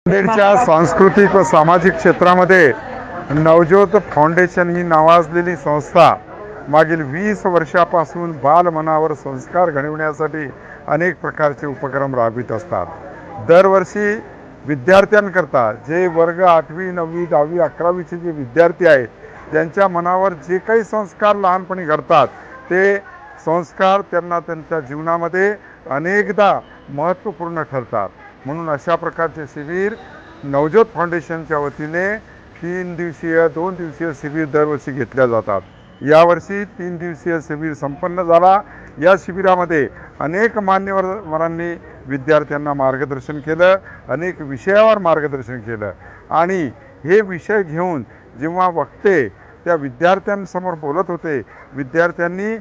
नांदेडच्या सांस्कृतिक व सामाजिक क्षेत्रामध्ये नवज्योत फाउंडेशन ही नावाजलेली संस्था मागील 20 वर्षापासून बालमनावर संस्कार घडविण्यासाठी अनेक प्रकारचे उपक्रम राबवित असतात। दरवर्षी विद्यार्थ्यांकरता जे वर्ग 8वी 9वी 10वी 11वीचे जे विद्यार्थी आहेत त्यांच्या मनावर जे काही संस्कार लहानपणी घडतात ते संस्कार त्यांना त्यांच्या जीवनामध्ये अनेकदा महत्त्वपूर्ण ठरतात। म्हणून अशा प्रकारचे शिबिर नवज्योत फाउंडेशनच्या वतीने 2 दिवसीय शिबिर दरवर्षी घेतल्या जातात। यावर्षी 3 दिवसीय शिबिर संपन्न झाला। या शिबिरामध्ये अनेक मान्यवरांनी विद्यार्थ्यांना मार्गदर्शन केलं, अनेक विषयावर मार्गदर्शन केलं आणि हे विषय घेऊन जेव्हा वक्ते त्या विद्यार्थ्यांसमोर बोलत होते, विद्यार्थ्यांनी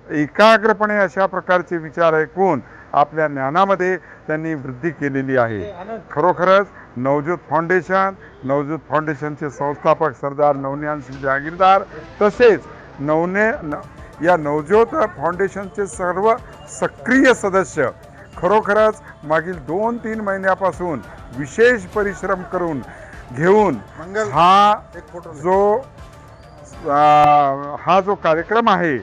एकाग्रपणे अशा प्रकारचे विचार ऐकून आपल्या ज्ञानामध्ये त्यांनी वृद्धी केलेली आहे। खरोखरच नवज्योत फाउंडेशनचे संस्थापक सरदार नवनिहाल सिंग जागीरदार तसेच या नवज्योत फाउंडेशनचे सर्व सक्रिय सदस्य खरोखरच मागील 2-3 महिन्यापासून विशेष परिश्रम करून घेऊन हा जो कार्यक्रम आहे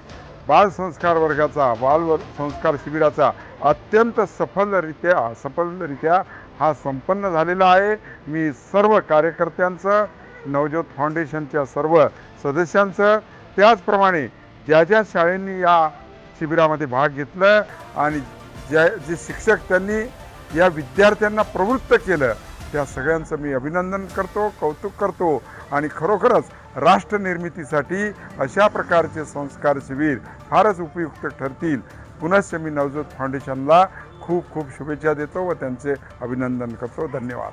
बाल संस्कार वर्गाचा बाल संस्कार शिबिराचा अत्यंत सफलरित्या हा संपन्न झालेला आहे। मी सर्व कार्यकर्त्यांचं, नवज्योत फाउंडेशनच्या सर्व सदस्यांचं, त्याचप्रमाणे ज्या शाळांनी या शिबिरामध्ये भाग घेतला आणि जे शिक्षक त्यांनी या विद्यार्थ्यांना प्रवृत्त केलं त्या सगळ्यांचं मी अभिनंदन करतो, कौतुक करतो आणि खरोखरच राष्ट्र निर्मितीसाठी अशा प्रकारचे संस्कार शिबिर फारच उपयुक्त ठरतील। पुनश्च मी नवज्योत फाउंडेशनला खूप खूप शुभेच्छा देतो व त्यांचे अभिनंदन करतो। धन्यवाद।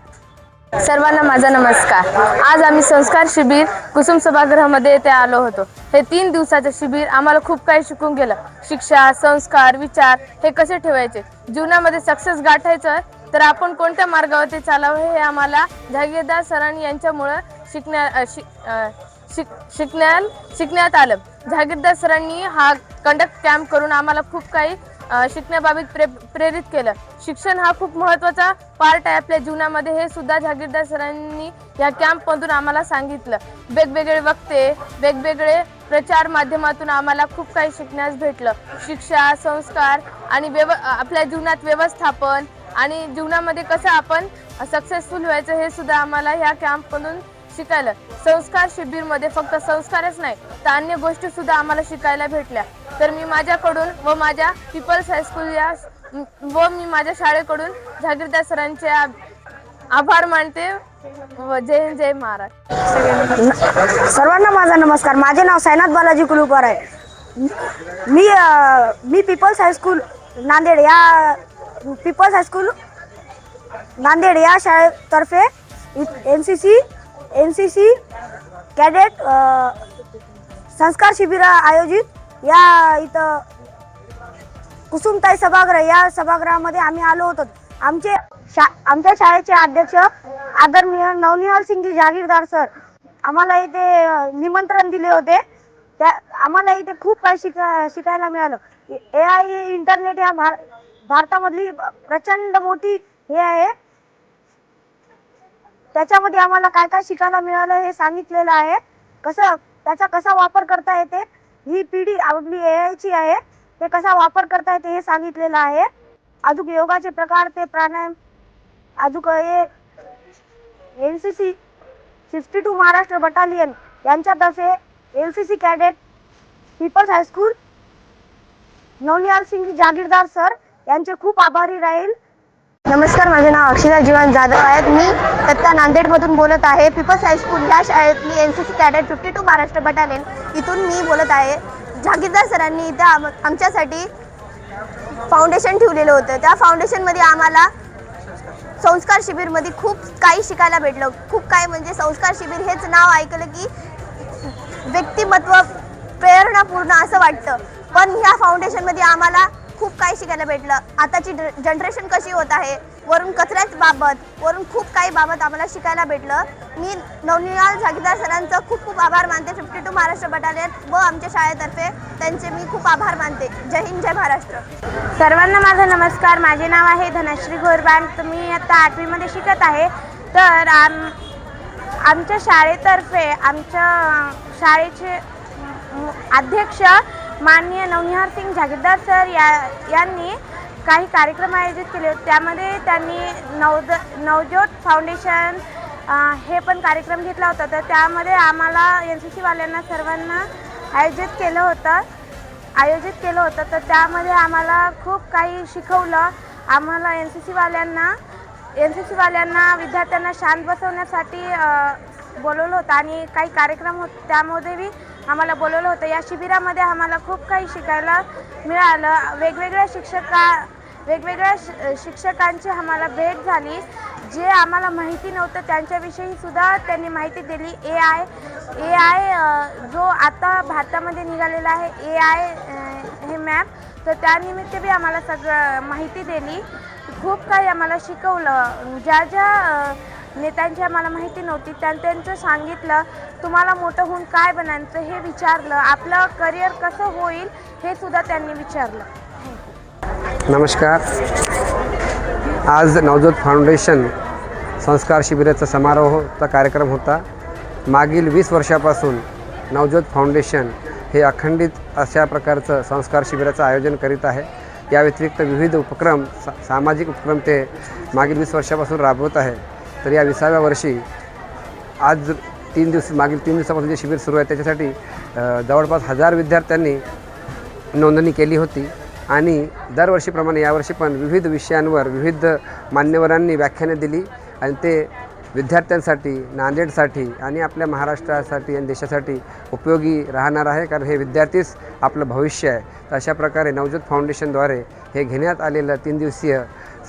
सर्वांना माझा नमस्कार। आज आम्ही संस्कार शिबिर कुसुम सभागृहामध्ये येथे आलो होतो। हे 3 दिवसाचे शिबिर आम्हाला खूप काही शिकून गेलं। शिक्षा, संस्कार, विचार हे कसे ठेवायचे, जीवनामध्ये सक्सेस गाठायचं तर आपण कोणत्या मार्गावरती चालावे हे आम्हाला जागीरदार सरांनी यांच्यामुळे शिकण्यात आलं। जागीरदार सरांनी हा कंडक्ट कॅम्प करून आम्हाला खूप काही शिकण्याबाबत प्रेरित केलं। शिक्षण हा खूप महत्त्वाचा पार्ट आहे आपल्या जीवनामध्ये, हे सुद्धा जागीरदार सरांनी या कॅम्पमधून आम्हाला सांगितलं। वेगवेगळे वक्ते, वेगवेगळे प्रचार माध्यमातून आम्हाला खूप काही शिकण्यास भेटलं। शिक्षा, संस्कार आणि आपल्या जीवनात व्यवस्थापन आणि जीवनामध्ये कसं आपण सक्सेसफुल व्हायचं हे सुद्धा आम्हाला ह्या कॅम्पमधून शिकायला। संस्कार शिबिरमध्ये फक्त संस्कारच नाही तर अन्य गोष्टी सुद्धा आम्हाला शिकायला भेटल्या। तर मी माझ्याकडून व माझ्या पीपल्स हायस्कूल मी माझ्या शाळेकडून जागीरदार सरांचे आभार मानते व जय हिंद जय महाराष्ट्र। सर्वांना माझा नमस्कार। माझे नाव साईनाथ बालाजी कुलुकर आहे। मी पीपल्स हायस्कूल नांदेड या शाळेतर्फे एनसीसी कॅडेट संस्कार शिबिर आयोजित इथं कुसुमताई सभागृह या सभागृहामध्ये आम्ही आलो होतो। आमच्या शाळेचे अध्यक्ष आदरणीय नवनिहाल सिंग जागीरदार सर आम्हाला इथे निमंत्रण दिले होते। आम्हाला इथे खूप काही शिकायला मिळालं। AI इंटरनेट या भारतामधली प्रचंड मोठी हे आहे, त्याच्यामध्ये आम्हाला काय काय शिकायला मिळालं हे सांगितलेलं आहे। त्याचा कसा वापर करता येते, ही पिढी आपली AI ची आहे, ते कसा वापर करता येते हे सांगितलेलं आहे। अजून योगाचे प्रकार, ते प्राणायाम, अजून NCC 62 महाराष्ट्र बटालियन यांच्यातर्फे LCC cadet peoples high school Navnihal Singh Jagirdar sir यांचे खूप आभारी राहील। नमस्कार, माझे नाव अक्षिता जीवन जाधव आहे। मी तत्ता नांदेडमधून बोलत आहे। पीपल्स हायस्कूल या शाळेतली NCC कॅडेट 52 महाराष्ट्र बटालियन इथून मी बोलत आहे। जागीरदार सरांनी इथे आमच्यासाठी फाउंडेशन ठेवलेलं होतं। त्या फाउंडेशनमध्ये आम्हाला संस्कार शिबिरमध्ये खूप काही शिकायला भेटलं। खूप काही म्हणजे संस्कार शिबिर हेच नाव ऐकलं की व्यक्तिमत्व प्रेरणापूर्ण असं वाटतं, पण ह्या फाउंडेशनमध्ये आम्हाला खूप काही शिकायला भेटलं। आताची जनरेशन कशी होत आहे, वरून कचऱ्याबाबत, वरून खूप काही बाबत आम्हाला शिकायला भेटलं। मी नवनिहाल जागीरदार सरांचं खूप खूप आभार मानते। 52 महाराष्ट्र बटालियन व आमच्या शाळेतर्फे त्यांचे मी खूप आभार मानते। जय हिंद जय महाराष्ट्र। सर्वांना माझा नमस्कार। माझे नाव आहे धनश्री गोरबान। मी आता 8वी मध्ये शिकत आहे। तर आमच्या शाळेतर्फे आमच्या शाळेचे अध्यक्ष माननीय नवनिहार सिंग जागीरदार सर यांनी काही कार्यक्रम आयोजित केले होते. त्यामध्ये त्यांनी नवज्योत फाउंडेशन हे पण कार्यक्रम घेतला होता. तर त्यामध्ये आम्हाला NCC वाल्यांना सर्वांना आयोजित केलं होतं. तर त्यामध्ये आम्हाला खूप काही शिकवलं. आम्हाला NCC वाल्यांना विद्यार्थ्यांना शांत बसवण्यासाठी बोलवलं होतं आणि काही कार्यक्रम होते त्यामध्ये बी आम्हाला बोलवलं होतं. या शिबिरामध्ये आम्हाला खूप काही शिकायला मिळालं. वेगवेगळ्या शिक्षकांची आम्हाला भेट झाली. जे आम्हाला माहिती नव्हतं त्यांच्याविषयी सुद्धा त्यांनी माहिती दिली. AI जो आता भारतामध्ये निघालेला आहे AI हे मॅप, तर त्यानिमित्त बी आम्हाला सगळं माहिती दिली. खूप काही आम्हाला शिकवलं. ज्या नेत्यांची आम्हाला माहिती नव्हती त्यांचं सांगितलं. तुम्हाला मोठं होऊन काय बनायचं हे विचारलं. आपलं करिअर कसं होईल हे सुद्धा त्यांनी विचारलं. नमस्कार. आज नवज्योत फाउंडेशन संस्कार शिबिराचा समारोहाचा कार्यक्रम होता. मागील 20 वर्षापासून नवज्योत फाउंडेशन हे अखंडित अशा प्रकारचं संस्कार शिबिराचं आयोजन करीत आहे. या व्यतिरिक्त विविध उपक्रम सामाजिक उपक्रम ते मागील 20 वर्षापासून राबवत आहे. तर या 20व्या वर्षी आज मागील 3 दिवसापासून जे शिबिर सुरू आहे त्याच्यासाठी जवळपास 1000 विद्यार्थ्यांनी नोंदणी केली होती आणि दरवर्षीप्रमाणे यावर्षी पण विविध विषयांवर विविध मान्यवरांनी व्याख्याने दिली आणि ते विद्यार्थ्यांसाठी, नांदेडसाठी आणि आपल्या महाराष्ट्रासाठी आणि देशासाठी उपयोगी राहणार आहे. कारण हे विद्यार्थीच आपलं भविष्य आहे. तर अशा प्रकारे नवज्योत फाउंडेशनद्वारे हे घेण्यात आलेलं 3 दिवसीय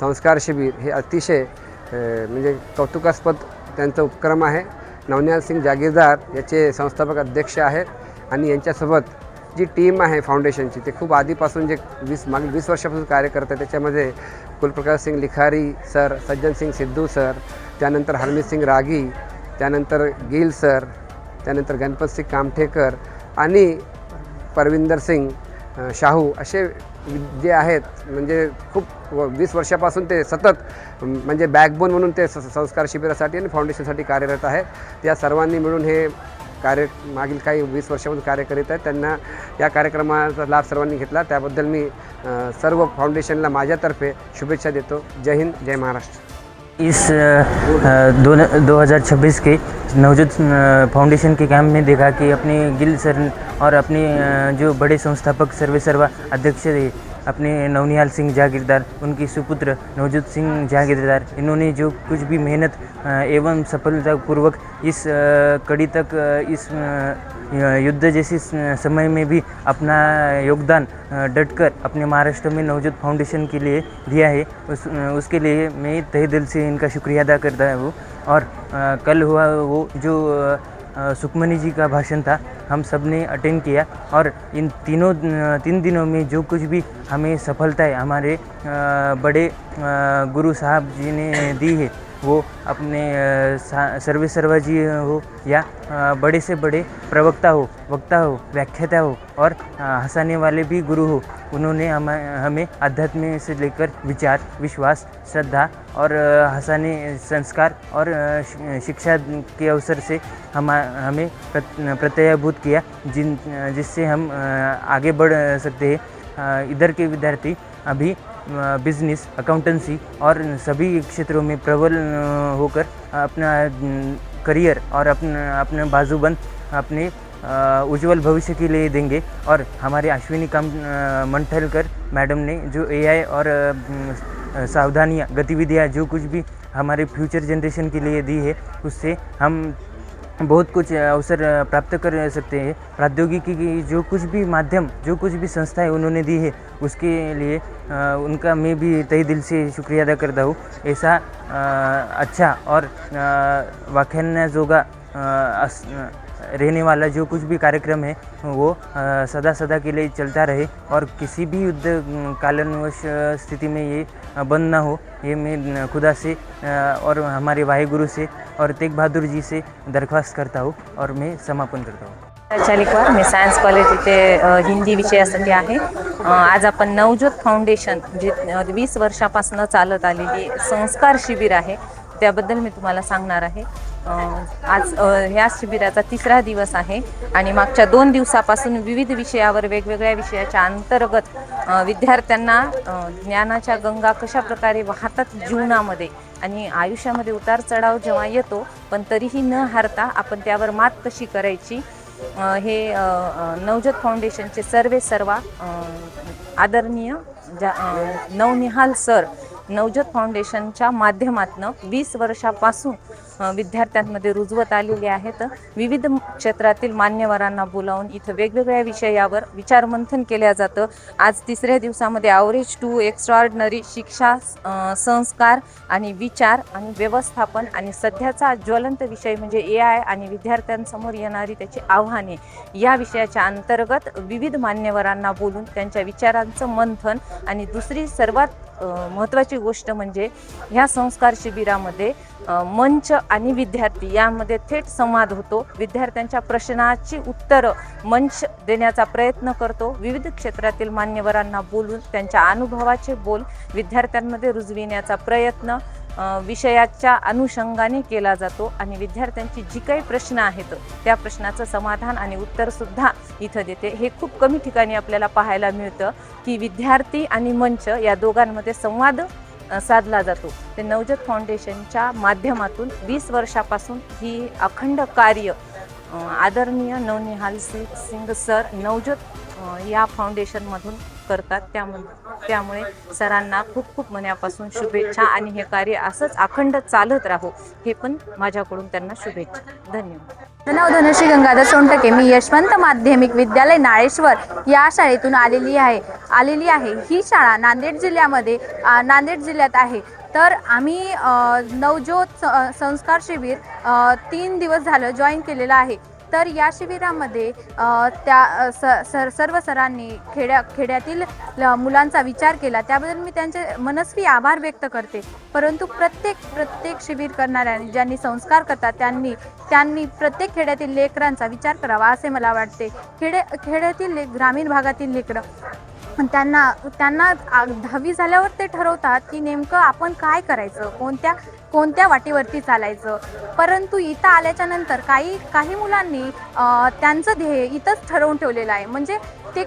संस्कार शिबिर हे अतिशय म्हणजे कौतुकास्पद त्यांचा उपक्रम आहे. नवनिहार सिंग जागीरदार याचे संस्थापक अध्यक्ष आहेत आणि यांच्यासोबत जी टीम आहे फाउंडेशनची ते खूप आधीपासून जे मागील 20 वर्षापासून कार्य करत आहे. त्याच्यामध्ये कुलप्रकाश सिंग लिखारी सर, सज्जन सिंग सिद्धू सर, त्यानंतर हरमीत सिंग रागी, त्यानंतर गिल सर, त्यानंतर गणपत सिंग कामठेकर आणि परविंदर सिंग शाहू असे जे आहेत. म्हणजे खूप 20 वर्षापासून ते सतत म्हणजे बॅकबोन म्हणून ते संस्कार शिबिरासाठी आणि फाउंडेशनसाठी कार्यरत आहेत. त्या सर्वांनी मिळून हे मागील काही 20 वर्षापासून कार्य करीत आहेत. त्यांना या कार्यक्रमाचा लाभ सर्वांनी घेतला त्याबद्दल मी सर्व फाउंडेशनला माझ्यातर्फे शुभेच्छा देतो. जय हिंद, जय महाराष्ट्र. इस 2026 के नवज्योत फाउंडेशन के कैंप में देखा कि अपने गिल सर और अपने जो बड़े संस्थापक सर्वेसर्वा अध्यक्ष थे अपने नवनिहाल सिंह जागीरदार, उनकी सुपुत्र नवज्योत सिंह जागीरदार, इन्होंने जो कुछ भी मेहनत एवं सफलतापूर्वक इस कड़ी तक इस युद्ध जैसे समय में भी अपना योगदान डटकर अपने महाराष्ट्र में नवज्योत फाउंडेशन के लिए दिया है, उसके लिए मैं तहे दिल से इनका शुक्रिया अदा करता हूँ. और कल हुआ वो जो सुखमनी जी का भाषण था हम सब ने अटेंड किया और इन 3 दिनों में जो कुछ भी हमें सफलताएं हमारे बड़े गुरु साहब जी ने दी है वो अपने सर्वेसर्वा जी हो या बड़े से बड़े प्रवक्ता हो, वक्ता हो, व्याख्याता हो और हंसाने वाले भी गुरु हो, उन्होंने हमें अध्यात्म से लेकर विचार, विश्वास, श्रद्धा और हंसाने संस्कार और शिक्षा के अवसर से हमें प्रत्ययभूत किया जिससे हम आगे बढ़ सकते हैं. इधर के विद्यार्थी अभी बिजनेस, अकाउंटेंसी और सभी क्षेत्रों में प्रबल होकर अपना करियर और अपना बाजूबंद अपने उज्जवल भविष्य के लिए देंगे. और हमारे अश्विनी मंठलकर मैडम ने जो AI और सावधानियाँ, गतिविधियाँ जो कुछ भी हमारे फ्यूचर जनरेशन के लिए दी है उससे हम बहुत कुछ अवसर प्राप्त कर सकते हैं. प्रौद्योगिकी की जो कुछ भी माध्यम, जो कुछ भी संस्थाएं उन्होंने दी है उसके लिए उनका मैं भी तहे दिल से शुक्रिया अदा करता हूँ. ऐसा अच्छा और व्याख्यानजोगा रहने वाला जो कुछ भी कार्यक्रम है वो सदा के लिए चलता रहे और किसी भी युद्ध कालनवश स्थिति में ये बंद ना हो, ये मैं खुदा से और हमारे वाहेगुरु से और तेग बहादुर जी से दरख्वास्त करता हूँ और मैं समापन करता हूँ. चालिकवार, मी सायन्स कॉलेज इथे हिंदी विषयासाठी आहे. आज आपण नवज्योत फाउंडेशन जे 20 वर्षापासून चालत आलेली संस्कार शिबिर आहे त्याबद्दल मी तुम्हाला सांगणार आहे. आज ह्या शिबिराचा 3रा दिवस आहे आणि मागच्या 2 दिवसापासून विविध विषयावर वेगवेगळ्या विषयाच्या अंतर्गत विद्यार्थ्यांना ज्ञानाच्या गंगा कशा प्रकारे वाहतात जीवनामध्ये आणि आयुष्यामध्ये उतार चढाव जेव्हा येतो पण तरीही न हारता आपण त्यावर मात कशी करायची हे नवजोत फाउंडेशनचे सर्वा आदरणीय नवनिहाल सर नवजोत फाउंडेशनच्या माध्यमातून 20 वर्षापासून विद्यार्थ्यांमध्ये रुजवत आलेले आहेत. विविध क्षेत्रातील मान्यवरांना बोलावून इथं वेगवेगळ्या विषयावर विचारमंथन केल्या जातं. आज 3ऱ्या दिवसामध्ये आवरेज टू एक्स्ट्राऑर्डिनरी शिक्षा, संस्कार आणि विचार आणि व्यवस्थापन आणि सध्याचा ज्वलंत विषय म्हणजे AI आणि विद्यार्थ्यांसमोर येणारी त्याची आव्हाने या विषयाच्या अंतर्गत विविध मान्यवरांना बोलून त्यांच्या विचारांचं मंथन आणि दुसरी सर्वात महत्त्वाची गोष्ट म्हणजे ह्या संस्कार शिबिरामध्ये मंच आणि विद्यार्थी यामध्ये थेट संवाद होतो. विद्यार्थ्यांच्या प्रश्नाची उत्तरं मंच देण्याचा प्रयत्न करतो. विविध क्षेत्रातील मान्यवरांना बोलून त्यांच्या अनुभवाचे बोल विद्यार्थ्यांमध्ये रुजविण्याचा प्रयत्न विषयाच्या अनुषंगाने केला जातो आणि विद्यार्थ्यांची जी काही प्रश्न आहेत त्या प्रश्नाचं समाधान आणि उत्तरसुद्धा इथं देते. हे खूप कमी ठिकाणी आपल्याला पाहायला मिळतं की विद्यार्थी आणि मंच या दोघांमध्ये संवाद साधला जातो. ते नवजोत फाउंडेशनच्या माध्यमातून 20 वर्षापासून ही अखंड कार्य आदरणीय नवनिहाल सिंग सर नवजोत या फाउंडेशनमधून करतात. त्यामुळे सरांना खूप मनापासून शुभेच्छा आणि हे कार्य असंच अखंड चालत राहो हे पण माझ्याकडून त्यांना शुभेच्छा. धन्यवाद. नाव धनुश्री गंगाधर सोनटके. मी यशवंत माध्यमिक विद्यालय नाळेश्वर या शाळेतून आलेली आहे. ही शाळा नांदेड जिल्ह्यात आहे. तर आम्ही नवज्योत संस्कार शिबिर 3 दिवस झालं जॉईन केलेलं आहे. तर या शिबिरामध्ये सर्व सरांनी खेड्यातील मुलांचा विचार केला. त्याबद्दल मी त्यांचे मनस्वी आभार व्यक्त करते. परंतु प्रत्येक शिबिर करणाऱ्यांनी ज्यांनी संस्कार करतात त्यांनी प्रत्येक खेड्यातील लेकरांचा विचार करावा असे मला वाटते. खेड्यातील ग्रामीण भागातील लेकरं त्यांना 10वी झाल्यावर ते ठरवतात की नेमकं आपण काय करायचं, कोणत्या वाटेवरती चालायचं. परंतु इथं आल्याच्या नंतर काही मुलांनी त्यांचं ध्येय इथंच ठरवून ठेवलेलं आहे. म्हणजे ते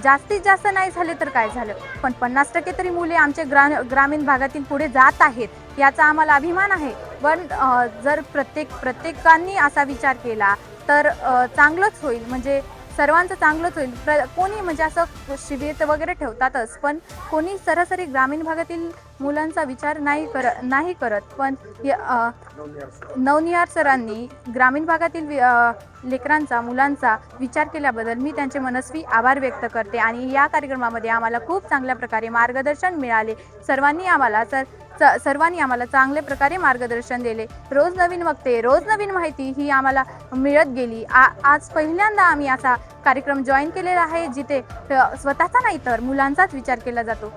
जास्तीत जास्त नाही झाले तर काय झालं, पण 50% तरी मुले आमचे ग्रामीण भागातील पुढे जात आहेत याचा आम्हाला अभिमान आहे. पण जर प्रत्येकांनी असा विचार केला तर चांगलंच होईल, म्हणजे सर्वांचं चांगलंच होईल. कोणी म्हणजे असं शिबिर वगैरे ठेवतातच, पण कोणी सरासरी ग्रामीण भागातील मुलांचा विचार नाही करत. पण नवनिहार सरांनी ग्रामीण भागातील लेकरांचा मुलांचा विचार केल्याबद्दल मी त्यांचे मनस्वी आभार व्यक्त करते. आणि या कार्यक्रमामध्ये आम्हाला खूप चांगल्या प्रकारे मार्गदर्शन मिळाले. सर्वांनी आम्हाला चांगल्या प्रकारे मार्गदर्शन दिले. रोज नवीन वक्ते, रोज नवीन माहिती ही आम्हाला मिळत गेली. आज पहिल्यांदा आम्ही असा कार्यक्रम जॉईन केलेला आहे जिथे स्वतःचा नाही तर मुलांचाच विचार केला जातो.